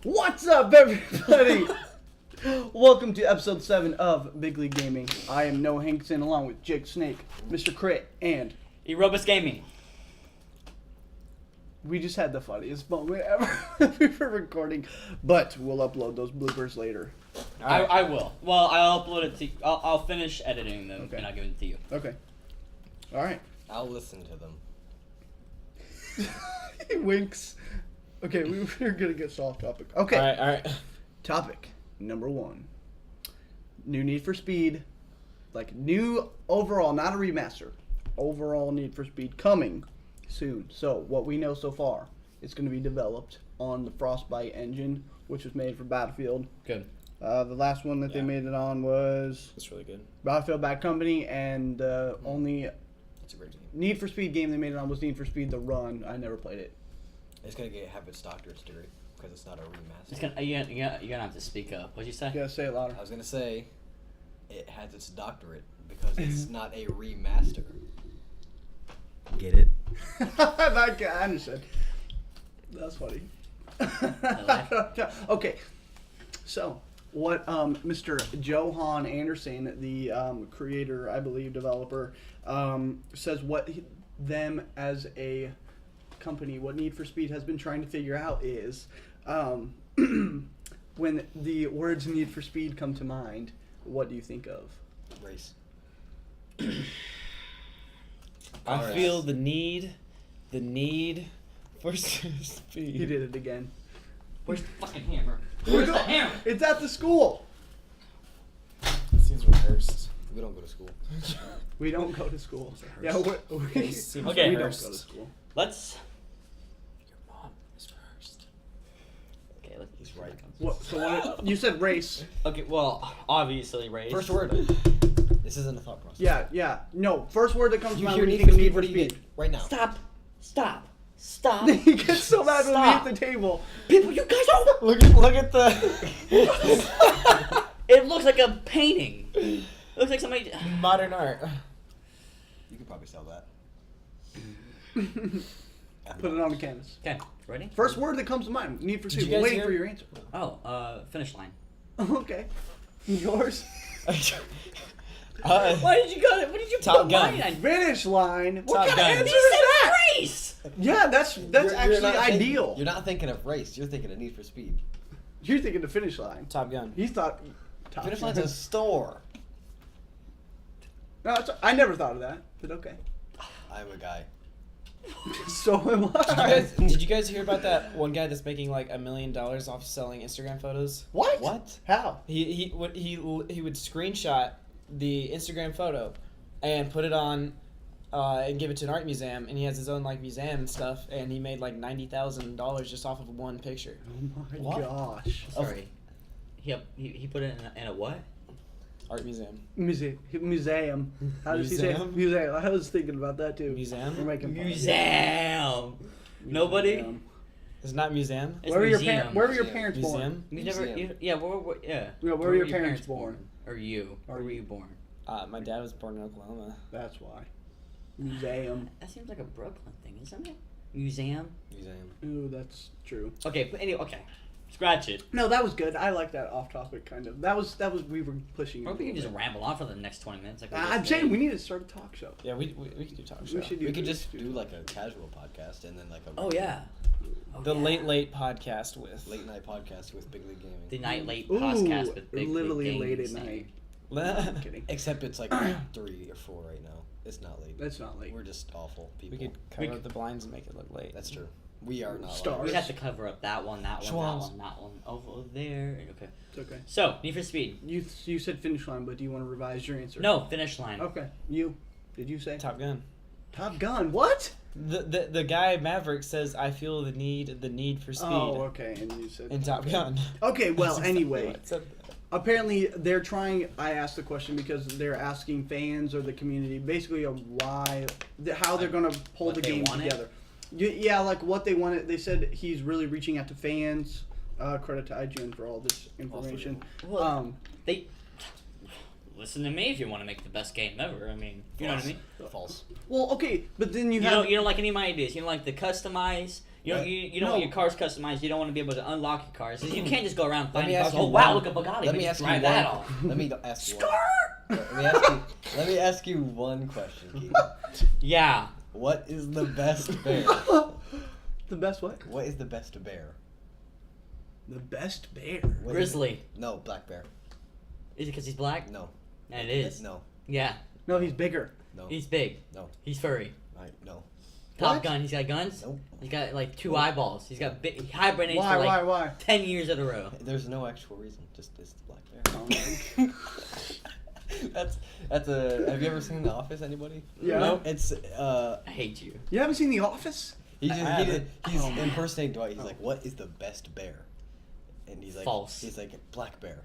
What's up, everybody? Welcome to episode 7 of Big League Gaming. I am Noah Hankson along with Jake Snake, Mr. Crit, and Erobis Gaming. we just had the funniest moment ever we were recording, but we'll upload those bloopers later. I will. Well, I'll upload it to. I'll finish editing them Okay. and I'll give it to you. Okay. Alright. I'll listen to them. He winks. Okay, we're gonna get off topic. Okay. Alright. Topic number 1. New Need for Speed. Like, new overall, not a remaster. Overall Need for Speed coming soon. So, what we know so far, it's going to be developed on the Frostbite engine, which was made for Battlefield. Good. The last one that they made it on was That's really good. Battlefield Bad Company, and only It's a great game. Need for Speed game they made it on was Need for Speed The Run. I never played it. It's gonna have its doctorate degree because it's not a remaster. It's gonna, you're gonna have to speak up. What'd you say? You gotta say it louder. I was gonna say it has its doctorate because it's not a remaster. Get it? I understood. That's funny. Okay, so what Mr. Johan Anderson, the creator, I believe, developer, says what them as a company, what Need for Speed has been trying to figure out is when the words Need for Speed come to mind, what do you think of? Race. I feel the need for speed. He did it again. Where's the fucking hammer? Where's the hammer? It's at the school. It seems rehearsed. We don't go to school. We don't go to school. Yeah, It seems Okay. we don't rehearsed. go to school. Let's. Your mom is rehearsed. Okay. He's right. What? So what? You said race. Okay. Well, obviously, race. First word. This isn't a thought process. Yeah. No, first word that comes to You mind hear when you Need think for of Speed, Need for what do you Speed. get right now? Stop. He gets so mad when we Stop. hit the table. People, you guys don't. Look at the It looks like a painting. It looks like somebody. modern art. You could probably sell that. Put it on the canvas. Okay. Ready? First word that comes to mind. Need for Did you Speed. We're guys waiting hear- for your answer. Oh. Finish line. Okay. Yours. Why did you got it? What did you Top put Gun. mine on? Finish line. What Top kind Gun. of answer He is said that? race. Yeah, that's You're actually not thinking- ideal. You're not thinking of race. You're thinking of Need for Speed. You're thinking the finish line. Top Gun. He thought. Top Finish Gun. line's a store. No, I never thought of that, but okay. I'm a guy. So am I. Did you guys hear about that one guy that's making like $1 million off selling Instagram photos? What? What? How? He would screenshot the Instagram photo and put it on and give it to an art museum, and he has his own like museum and stuff, and he made like $90,000 just off of one picture. Oh my What? gosh. Sorry. He put it in a what? Art museum. Museum. How does he say Museum? museum? I was thinking about that too. Museum? We're making fun. Museum. Nobody. Museum. It's not museum. It's Where were your museum. Where were your Museum. parents Museum. born? You never. Museum. Yeah. Where Yeah, where were your parents born? Or you? Where were you born? My dad was born in Oklahoma. That's why. Museum. That seems like a Brooklyn thing, isn't it? Museum. Museum. Ooh, that's true. Okay, but anyway, okay. Scratch it. No, that was good. I like that off topic kind of. That was we were pushing. Or it we a can just little ramble on for the next 20 minutes. Like bit. I'm saying we need to start a talk show. Yeah, we could do talk show. We should do. We could just do like a casual podcast and then like a Oh yeah. The late podcast with late night podcast with Big League Gaming. The night late Ooh, podcast with Big literally League late Gaming at scene. night. I'm kidding. Except it's like 3 or 4 right now. It's not late. That's not late. We're just awful people. We could cover up the blinds and make it look late. That's true. We are not. Stars. We'd have to cover up that one, that Schwans. one over there. Okay. It's okay. So, Need for Speed. You said finish line, but do you want to revise your answer? No, finish line. Okay. You. Did you say Top Gun. Top Gun? What? The guy Maverick says I feel the need for speed. Oh, okay. And you said In Top Gun. Okay. Well, That's anyway. what it said. Apparently, they're trying. I asked the question because they're asking fans or the community basically of how they're going to pull What the they game wanted? together. Yeah, like what they wanted. They said he's really reaching out to fans. Credit to IGN for all this information. Well, they listen to me if you want to make the best game ever. I mean, you know what I mean. False. Well, okay, but then you You have. don't like any of my ideas. You don't like the customize. You don't, you don't want your cars customized. You don't want to be able to unlock your cars. You can't just go around Let finding me cars. ask Oh you wow, one- look at Bugatti. Let We me just ask you drive that one. off. Let me ask you. Skirt! Let me ask you one question, Keegan. Yeah. What is the best bear? The best what? What is the best bear? The best bear. What is Grizzly. it? No, black bear. Is it because he's black? No. Yeah, it is. No. Yeah. No, he's bigger. No. He's big. No. He's furry. No. Top What? Gun. He's got guns. Nope. He's got like 2 Nope. eyeballs. He's got big. He hibernates Why? for like Why? 10 years in a row. There's no actual reason. Just it's the black bear. Oh, That's a. Have you ever seen The Office? Anybody? Yeah. No. It's I hate you. You haven't seen The Office? he's Oh, man. impersonating Dwight. He's like, "What is the best bear?" And he's like, False. He's like, "Black bear,"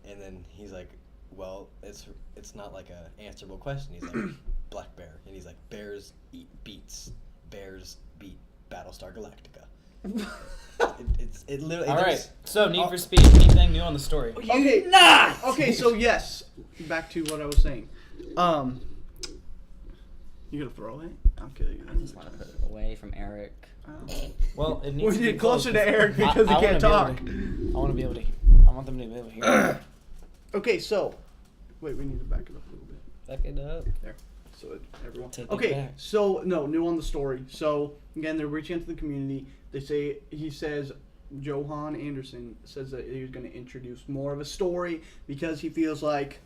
and then he's like, "Well, it's not like a answerable question." He's like, "Black bear," and he's like, "Bears eat beets. Bears beat Battlestar Galactica." It literally. All right. there's- So Need for Speed. Anything new on the story? Okay. Not. Okay, so yes, back to what I was saying. You gonna throw it? I'll kill you. I just want to put it away from Eric. Well, it needs We'll to be get closer to close. Eric because he I can't wanna talk. be able to- I want to be able to. I want them to be able to hear. Okay, so wait, we need to back it up a little bit. Back it up. So that everyone. Take it Okay, back. so no, new on the story. So again, they're reaching out to the community. They say he says Johan Anderson says that he's going to introduce more of a story because he feels like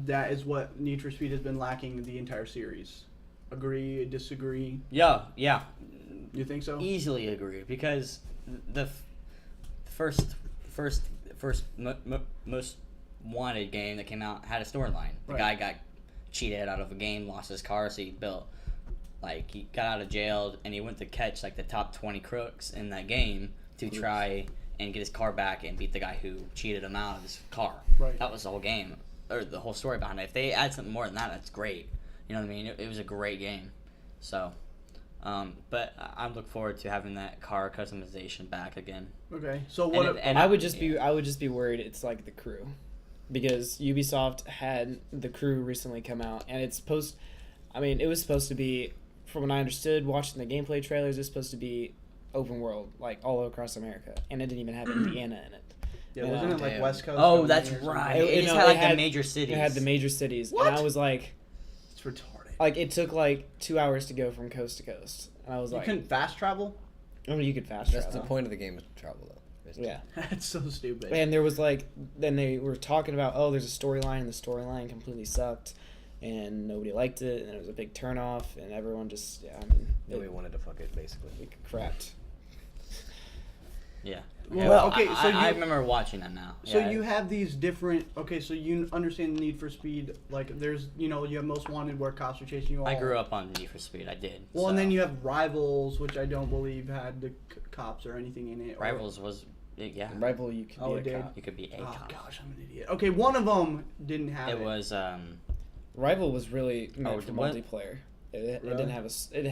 that is what Need for Speed has been lacking the entire series. Agree? Disagree? Yeah. You think so? Easily agree because the most wanted game that came out had a storyline. The Right. guy got cheated out of a game, lost his car, so he built like he got out of jail and he went to catch like the top 20 crooks in that game to try and get his car back and beat the guy who cheated him out of his car. Right. That was the whole game or the whole story behind it. If they add something more than that, that's great. You know what I mean? It was a great game. So, but I look forward to having that car customization back again. Okay. So what? And I would just be worried it's like the crew, because Ubisoft had the crew recently come out, and it was supposed to be, from what I understood watching the gameplay trailers, it's supposed to be open world like all across America, and it didn't even have Indiana in it. yeah, and, wasn't it like damn. West Coast? Oh, only that's or something? right. It- It, just no, had it like had- the major cities. It had the major cities, What? and I was like, It's retarded. it took like 2 hours to go from coast to coast, and I was You like, couldn't fast travel? I mean, you could fast That's travel. the point of the game is to travel though. Yeah. That's so stupid. And there was like, then they were talking about, oh, there's a storyline, and the storyline completely sucked, and nobody liked it, and it was a big turnoff, and everyone just, Nobody wanted to fuck it basically. it crapped. Yeah. Well, okay, so I you- remember watching them now. So Yeah. you have these different. Okay, so you understand the Need for Speed. Like, there's, you have Most Wanted where cops are chasing you all. I grew up on Need for Speed. I did. Well, and so. then you have Rivals, which I don't believe had the cops or anything in it. or- Rivals was yeah. Rival, you could Oh, be it a did? cop. You could be a Oh cop. gosh, I'm an idiot. Okay, one of them didn't have it. It was Rival was really meant for what? multiplayer. It Really? didn't have it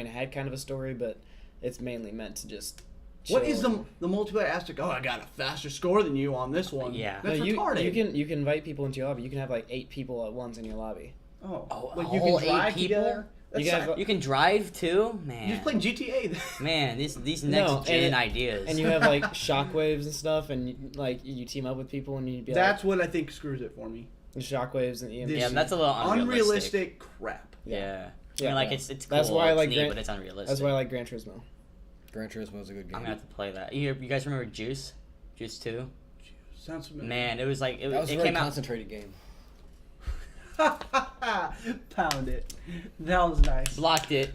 had kind of a story, but it's mainly meant to just. What chill is the multiplayer aspect? Oh, I got a faster score than you on this one. Yeah. No, That's you retarded. can invite people into your lobby. You can have like 8 people at once in your lobby. Oh, a like you whole can 8 drive people? together. That's You can have- you can drive too, man. you just play GTA. Man, these No, next gen and- ideas. And you have like shockwaves and stuff, and you team up with people, and you'd be That's what I think screws it for me. like shockwaves and EMP. yeah, that's a little unrealistic. Unrealistic crap. Yeah. I Yeah, mean, like yeah. it's That's cool, why I it's like neat, Gran- but it's unrealistic. That's why I like Gran Turismo. Gran Turismo is a good game. I'm gonna have to play that. You guys remember Juice? Juice 2? Sounds familiar. Man, it was like that was a it very came out. concentrated game. Pound it. That was nice. Blocked it.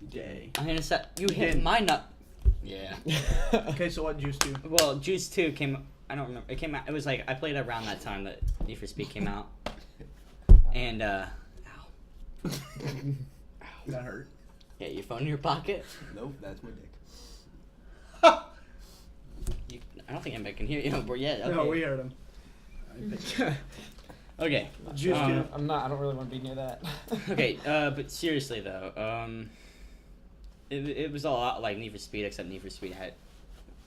Day. I'm gonna set. You hit didn't. my nut. Yeah. Okay, so what Juice do? Well, Juice 2 came. I don't remember. It came out. It was like I played around that time that Need for Speed came out, and ow. That hurt. Yeah, your phone in your pocket. Nope, that's my dick. I don't think anybody can hear you. But yeah. Okay. No, we heard him. Okay. Juice do. I don't really want to be near that. Okay. But seriously though, it was a lot like Need for Speed, except Need for Speed had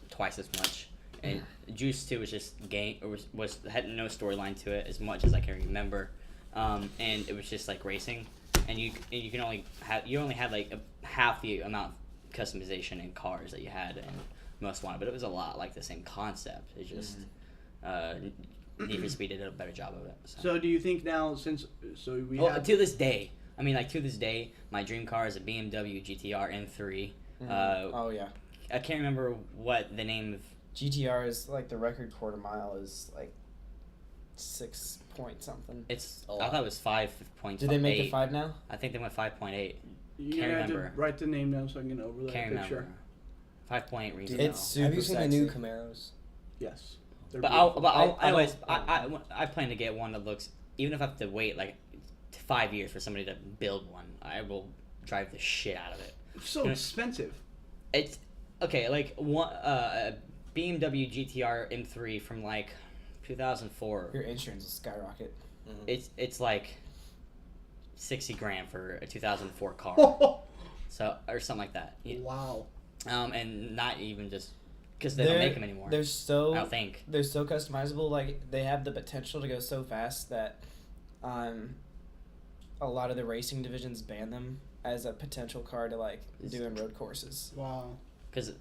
twice as much, and Juice 2 was just game, or was had no storyline to it as much as I can remember, and it was just like racing, and you only had like half the amount customization in cars that you had in Most Wanted, but it was a lot like the same concept. It's just Need for Speed did a better job of it. So do you think now, we have... to this day, my dream car is a BMW GTR M3. Oh yeah. I can't remember what the name of... GTR is like the record quarter mile is like 6 point something. I thought it was 5.8. Did they make it 5 now? I think they went 5.8. You have to write the name down so I can overlay Can't a picture. remember. 5.8 reason. It's super Have you seen sexy. the new Camaros? Yes. I plan to get one that looks, even if I have to wait like 5 years for somebody to build one, I will drive the shit out of it. It's so expensive. It's okay, like one BMW GTR M3 from like 2004. Your insurance will skyrocket. It's like $60,000 for a 2004 car. So or something like that. Wow. And not even just because they don't make them anymore. I don't think they're so customizable. Like they have the potential to go so fast that, a lot of the racing divisions ban them as a potential car to like do in road courses. Wow. because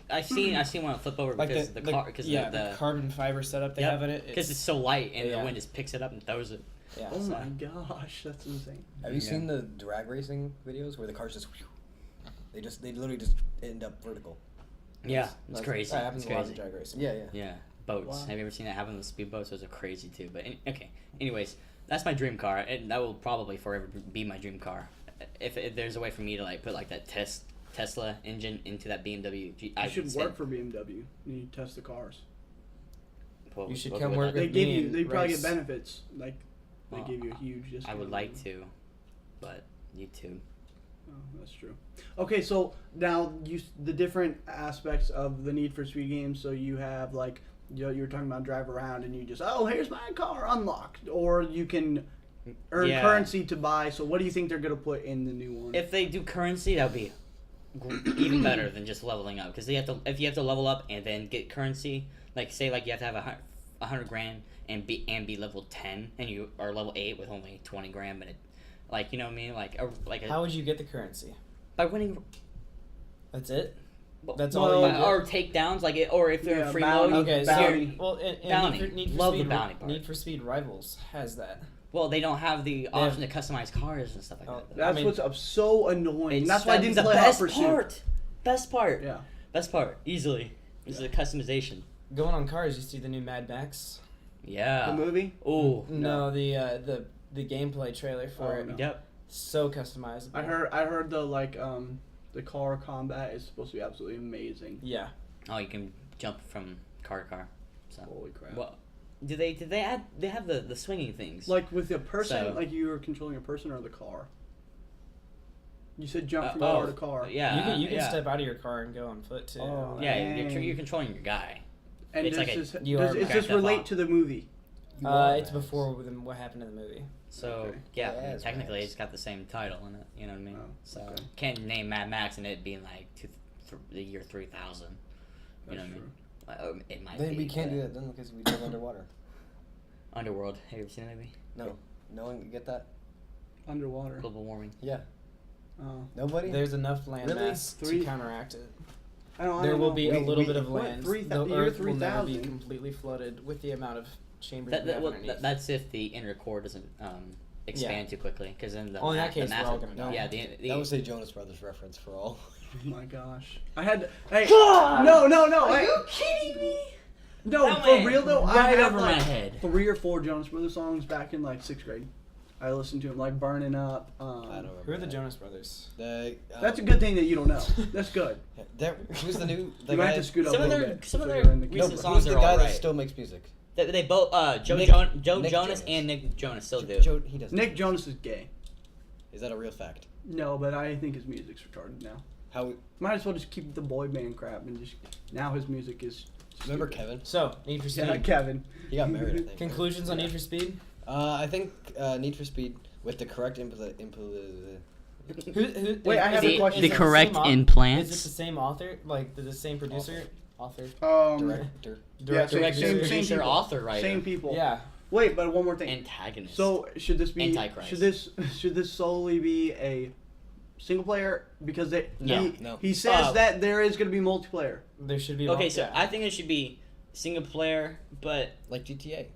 I've seen one flip over Like because the car because the carbon fiber setup they have in it. Because it's so light and the wind just picks it up and throws it. Yeah. Oh my gosh, that's insane. Have you seen the drag racing videos where the cars just they literally just end up vertical? Yeah, it's crazy. That happens It's a lot crazy. in drag racing. Yeah, boats. Wow. Have you ever seen that happen with speedboats? Those are crazy too. But okay. Anyways, that's my dream car, and that will probably forever be my dream car. If there's a way for me to like put like that Tesla engine into that BMW, You should work for BMW. You test the cars. You should come work with They probably get benefits. Like they give you a huge discount. I would like to, but YouTube. Oh, that's true. Okay, so now the different aspects of the Need for Speed games. So you have like you were talking about drive around and you just here's my car unlocked, or you can earn currency to buy. So what do you think they're gonna put in the new one? If they do currency, that would be even better than just leveling up. Because if you have to level up and then get currency, like say like you have to have $100,000 and be level 10 and you are level 8 with only $20,000, but like you know what I mean, how would you get the currency? By winning. That's it. That's all. all. Or takedowns, or if they're free bounty. mode. Okay, Bounty. so Bounty. Need for Love Speed, the bounty part. Need for Speed Rivals has that. Well, they don't have the option to customize cars and stuff like that. That's what's so annoying. That's why I didn't the play best Hot Pursuit. part. Best part. Yeah. Best part. Easily. Is the customization. Going on cars, you see the new Mad Max? Yeah. The movie? Oh. No, the gameplay trailer for it. No. Yep. So customizable. I heard the car combat is supposed to be absolutely amazing. Yeah. Oh, you can jump from car to car. So. Holy crap. Well, did they add? They have the swinging things. Like with a person, So- like you were controlling a person or the car. You said jump from car to car. Yeah. You can step out of your car and go on foot too. Oh, Yeah, Dang. you're controlling your guy. And It's does like a- this, You does, are does this cracked up relate on. to the movie? It's before what happened in the movie. So Okay. yeah, Yes, technically Max. it's got the same title in it. You know what I mean? Oh, So okay. can't name Mad Max and it being like the year 3000. You know what I mean? It might Then be. we can't but- do that then because we live underwater. Underworld. Have you ever seen that movie? No one get that. Underwater. Global warming. Yeah. Oh. Nobody. There's enough land Really? mass to Three- counteract it. I don't There will know. be a We- little we- bit of what, land. 3,000 The year Earth will never be 3000? completely flooded with the amount of chambers we have underneath. That's if the inner core doesn't expand too quickly, because then the Oh, in that the case, we're all massive- gonna die. Yeah, That was a Jonas Brothers reference for all. Oh my gosh. I had. Hey. God! No. Are Hey. you kidding me? No, That for went real though. I right had over my head. 3 or 4 Jonas Brothers songs back in like 6th grade. I listened to them like Burning Up. I don't remember. Who are the that. Jonas Brothers? That's a good thing that you don't know. That's good. Who's the new? The You might guy, have to scoot up Some a of little their- bit. some of so their you're in the no, recent but songs who's the are guy that alright. still makes music? They both Joe Nick Jonas Jonas. and Nick Jonas still do. He does. Nick Jonas is gay. Is that a real fact? No, but I think his music's retarded now. How? Might as well just keep the boy band crap and just now his music is. Remember stupid. Kevin? So, Need for Speed. Yeah, Kevin. He got married, I think. Conclusions on Need for Speed? I think Need for Speed with the correct Wait, I have a question. The Is it correct Is it implants. the same author? Like the same producer? Author. director. Yeah, Director, same producer, people. author, writer. Same people. Yeah. Wait, but one more thing. Antagonist. So should this be Antichrist. should this solely be a Single player because No. he says that there is going to be multiplayer. There should be. Okay, so I think it should be single player, but Like GTA.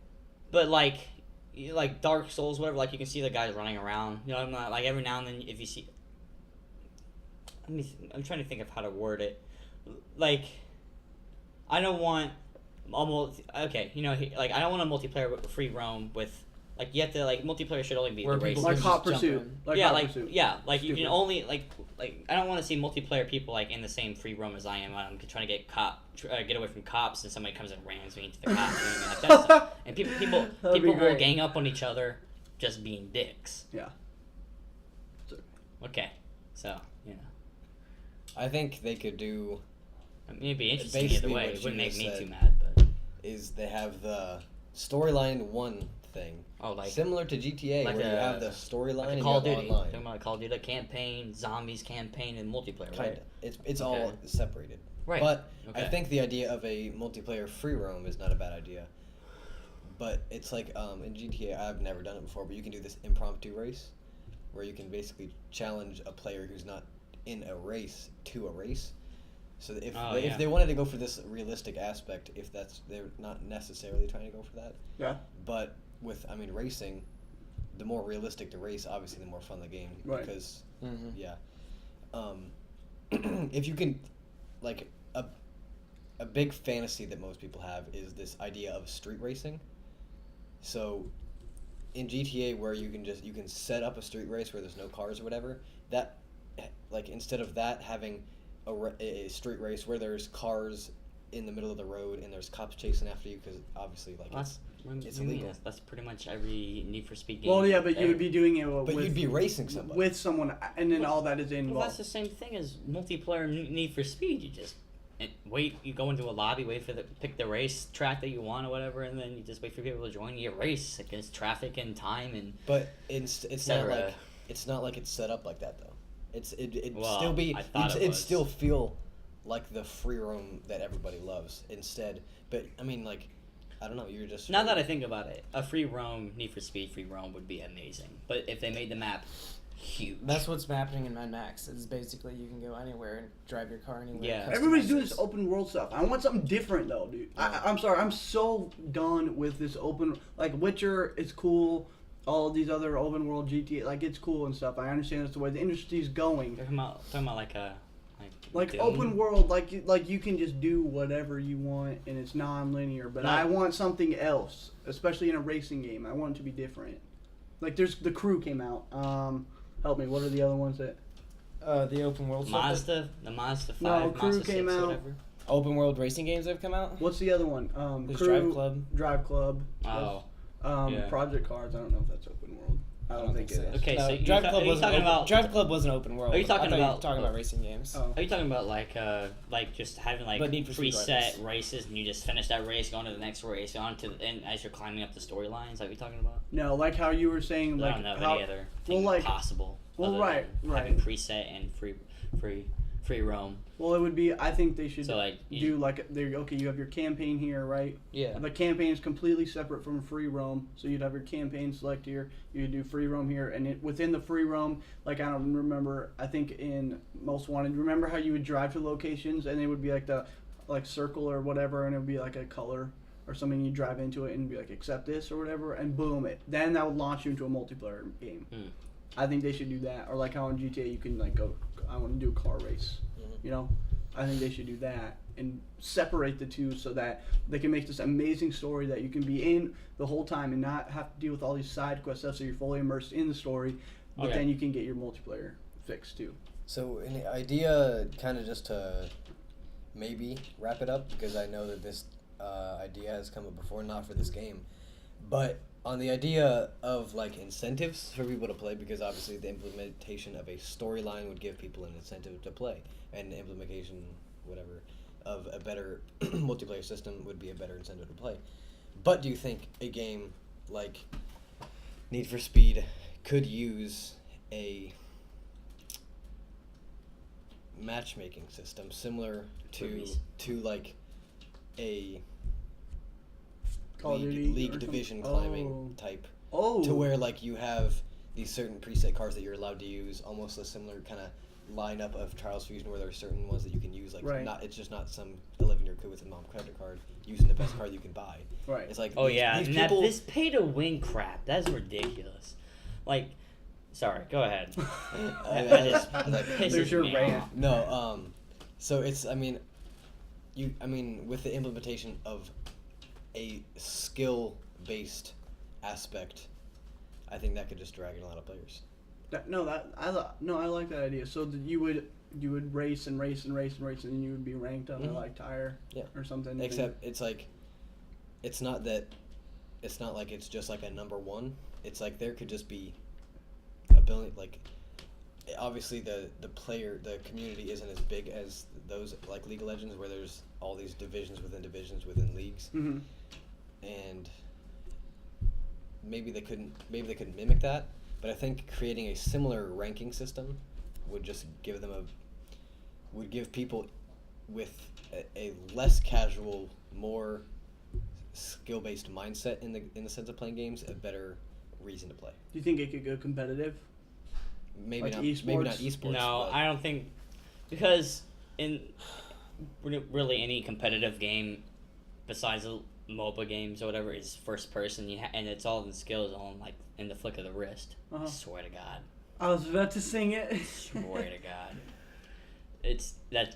like Dark Souls, whatever. Like you can see the guys running around. You know, I'm not like every now and then if you see. I'm trying to think of how to word it. Like, I don't want almost okay. You know, like I don't want a multiplayer with free roam with. Like you have to multiplayer should only be Where the race. people Like can Hot just jump Pursuit. in. Yeah, Hot like Pursuit. you Stupid. can only like I don't want to see multiplayer people like in the same free roam as I am. I'm trying to get away from cops, and somebody comes and rams me into the cops. And people That'd be will great. gang up on each other, just being dicks. Yeah. Okay, so you know, I think they could do I mean, it'd be interesting Basically either way. what It wouldn't you make just me said. too mad, but is they have the storyline 1 thing. like Similar to GTA, like where you a- have the storyline like and a Call of you have Duty. online. Talking about Call of Duty campaign, zombies campaign, and multiplayer. Kinda. Right. It's all Okay. separated. Right. But I Okay. think the idea of a multiplayer free roam is not a bad idea. But it's like in GTA, I've never done it before, but you can do this impromptu race where you can basically challenge a player who's not in a race to a race. So that if they wanted to go for this realistic aspect, if they're not necessarily trying to go for that. Yeah. But with racing, the more realistic the race, obviously the more fun the game Right. because Mhm. yeah. If you can, like a big fantasy that most people have is this idea of street racing. So, in GTA, where you can set up a street race where there's no cars or whatever, that like instead of that having a street race where there's cars in the middle of the road and there's cops chasing after you because obviously like it's illegal. That's pretty much every Need for Speed game. Well, yeah, but you ever. would be doing it But with, you'd be racing somebody. with someone, and then all that is Well, involved. that's the same thing as multiplayer Need for Speed. You just wait. You go into a lobby, pick the race track that you want or whatever, and then you just wait for people to join you. Race against traffic and time and. But it's not cetera. like it's set up like that though. It'd Well, still be I thought it it'd was. still feel like the free roam that everybody loves instead. But I mean, like, I don't know. You're just Now that I think about it, a free roam Need for Speed free roam would be amazing. But if they made the map huge, That's what's happening in Mad Max. It's basically you can go anywhere and drive your car anywhere. Yeah. Everybody's doing customize this it. open world stuff. I want something different though, dude. I'm sorry. I'm so done with this open. Like Witcher is cool. All these other open world GTA, like it's cool and stuff. I understand that's the way the industry's going. talking about Like Doom. open world, like you can just do whatever you want and it's non-linear. But No. I want something else, especially in a racing game. I want it to be different. Like there's the Crew came out. Help me. What are the other ones that? The open world stuff. the Mazda 5, No, Crew Mazda 6, came out. whatever. Open world racing games that have come out. What's the other one? There's Crew, Drive Club. Drive Club. Oh, yeah. Project Cars. I don't know if that's open world. I don't think it is. Okay, No, so you Drive are Club you wasn't talking open, about? Drive Club wasn't open world. Are you talking I thought you were about- talking about racing games? Oh. Are you talking about like just having like But Need for Speed preset drivers. races and you just finish that race, go on to the next race, and as you're climbing up the storylines? Is that what you're talking about? No, like how you were saying, I like don't know of how, any other well, thing like- possible. well, other right, than right. Having preset and free roam. well, it would be. I think they should So like do like there. Okay, you have your campaign here, right? Yeah. The campaign is completely separate from free roam, so you'd have your campaign select here. You do free roam here, and within the free roam, like I don't remember. I think in Most Wanted, remember how you would drive to locations and it would be like the circle or whatever, and it would be like a color or something. You drive into it and be like accept this or whatever, and boom, then that would launch you into a multiplayer game. Hmm. I think they should do that, or like how in GTA you can like go. I want to do a car race. You know, I think they should do that and separate the two so that they can make this amazing story that you can be in the whole time and not have to deal with all these side quest stuff. So you're fully immersed in the story, but Okay. then you can get your multiplayer fixed too. So, an idea, kind of just to maybe wrap it up, because I know that this idea has come up before, not for this game, but on the idea of like incentives for people to play, because obviously the implementation of a storyline would give people an incentive to play, and the implementation, whatever, of a better multiplayer system would be a better incentive to play. But do you think a game like Need for Speed could use a matchmaking system similar to Erobis. like a Call of Duty or league something? division climbing type, Oh. to where like you have these certain preset cars that you're allowed to use, almost a similar kind of lineup of Trials Fusion where there are certain ones that you can use, like it's just not some 11-year-old kid with a mom credit card using the best car you can buy. Right. It's like Oh these, yeah, these and people. this pay to win crap. That's ridiculous. Like, sorry, go ahead. That just There's pisses your me rant. off. No, so it's with the implementation of a skill-based aspect, I think that could just drag in a lot of players. I like that idea. So that you would race and race and race and race, and then you would be ranked on a tire or something. Except it's like, it's not like it's just like a number one. It's like there could just be a billion. Like, obviously the community isn't as big as those like League of Legends, where there's all these divisions within leagues, and maybe they couldn't mimic that. But I think creating a similar ranking system would just give people with a less casual, more skill-based mindset in the sense of playing games a better reason to play. Do you think it could go competitive? Maybe Like not. esports? Maybe not esports. No, but I don't think, because in really any competitive game, besides the MOBA games or whatever, is first person. And it's all in skills on like in the flick of the wrist. I swear to God. I was about to sing it. Swear to God.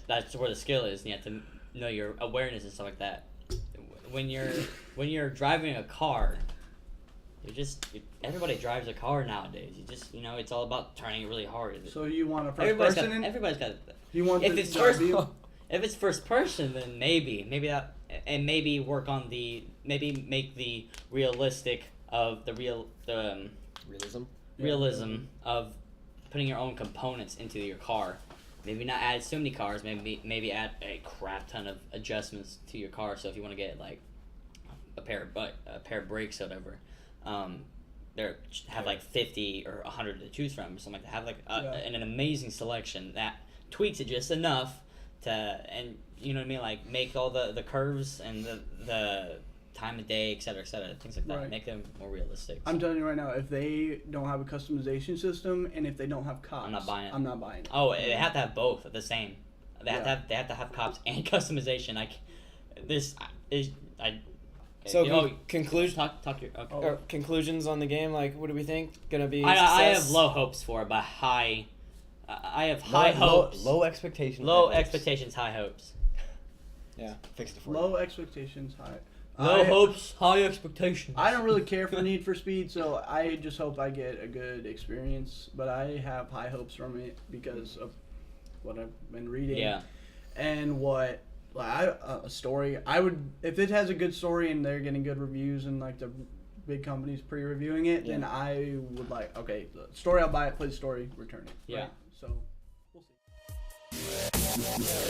That's where the skill is. And you have to know your awareness and stuff like that. When you're driving a car, everybody drives a car nowadays. It's all about turning it really hard. So you want a first person? Everybody's got. You want If the it's first, view? if it's first person, then maybe that, and maybe work on maybe make the realistic of the realism of putting your own components into your car. Maybe not add so many cars. Maybe add a crap ton of adjustments to your car. So if you want to get like a pair of brakes or whatever, have like 50 or 100 to choose from, or something like that. Have like an amazing selection that tweaks it just enough and you know what I mean, like make all the curves and the time of day, et cetera, things like that. Right. Make them more realistic. I'm telling you right now, if they don't have a customization system and if they don't have cops, I'm not buying it. I'm not buying it. Oh, they have to have both the same. They have to have cops and customization. Conclusion. Talk your. Okay. Conclusions on the game. Like, what do we think? Gonna be. I have success? low hopes for it, but high. I have high hopes. Low expectations. Low expectations, high hopes. Yeah. Fixed it for you. Low expectations, high. Low hopes, high expectations. I don't really care for Need for Speed, so I just hope I get a good experience. But I have high hopes from it because of what I've been reading. Yeah. And what a story. I would, if it has a good story and they're getting good reviews and like the big companies pre-reviewing it, then I would like, okay, the story, I'll buy it, play the story, return it. Yeah. Right? So we'll see.